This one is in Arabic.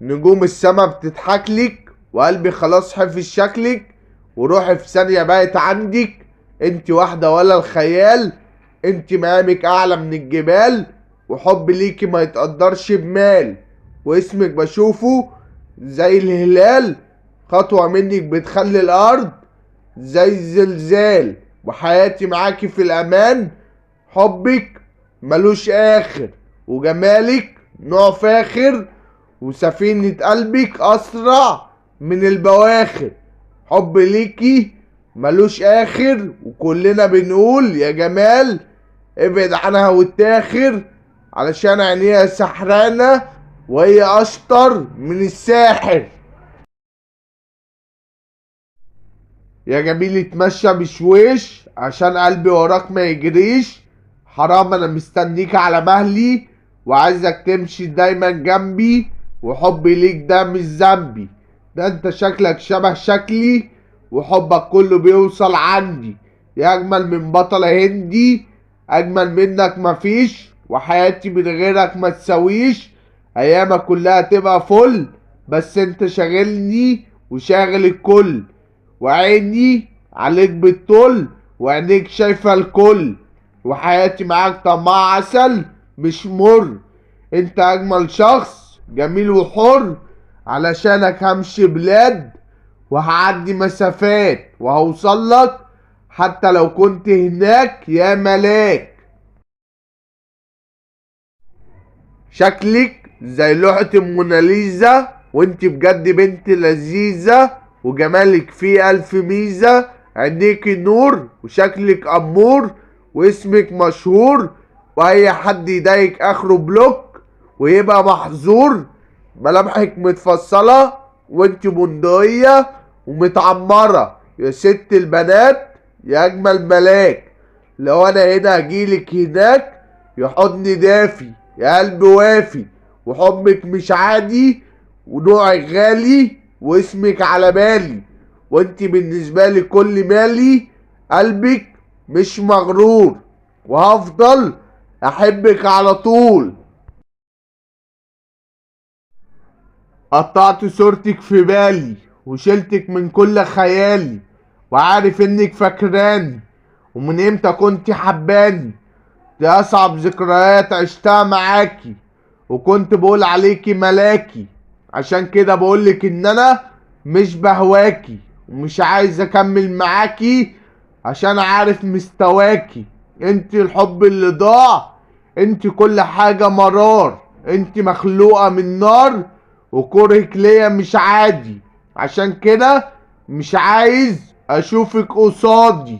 نجوم السما بتضحكلك، وقلبي خلاص حفظ شكلك، وروحي في ثانية بقت عندك. انت واحدة ولا الخيال، انت مقامك اعلى من الجبال، وحب ليكي ما يتقدرش بمال، واسمك بشوفه زي الهلال، خطوة منك بتخلي الارض زي الزلزال، وحياتي معاكي في الامان. حبك ملوش اخر، وجمالك نوع فاخر، وسفينة قلبك اسرع من البواخر. حب ليكي ملوش اخر، وكلنا بنقول يا جمال ابعد عنها واتاخر، علشان عينيها سحرانة وهي اشطر من الساحر. يا جميل اتمشى بشويش عشان قلبي وراك ما يجريش، حرام انا مستنيك على مهلي، وعايزك تمشي دايما جنبي، وحبي ليك ده مش ذنبي، ده انت شكلك شبه شكلي، وحبك كله بيوصل عندي. يا اجمل من بطلة هندي، اجمل منك مفيش، وحياتي من غيرك ما تسويش. ايامك كلها تبقى فل، بس انت شاغلني وشاغل الكل، وعيني عليك بالطل، وعينيك شايفة الكل، وحياتي معاك طعمها عسل مش مر. انت اجمل شخص جميل وحر، علشانك همشي بلاد وهعدي مسافات وهوصلك، حتى لو كنت هناك يا ملاك. شكلك زي لوحة الموناليزا، وانت بجد بنت لذيذة، وجمالك فيه ألف ميزة، عينيك نور وشكلك أمور، واسمك مشهور، وأي حد يضايق آخره بلوك ويبقى محظور. ملامحك متفصلة وانت بندقية ومتعمرة، يا ست البنات يا أجمل ملاك. لو أنا هنا هجيلك هناك، يا حضن دافي يا قلب وافي، وحبك مش عادي ونوعك غالي، واسمك على بالي، وانت بالنسبة لي كل مالي. قلبك مش مغرور، وهفضل احبك على طول. قطعت صورتك في بالي وشلتك من كل خيالي، وعارف انك فاكراني، ومن امتى كنت حباني. دي اصعب ذكريات عشتها معاكي، وكنت بقول عليكي ملاكي، عشان كده بقولك ان انا مش بهواكي، ومش عايز اكمل معاكي، عشان عارف مستواكي. انت الحب اللي ضاع، انت كل حاجة مرار، انت مخلوقة من نار، وكرهك ليا مش عادي، عشان كده مش عايز اشوفك قصادي.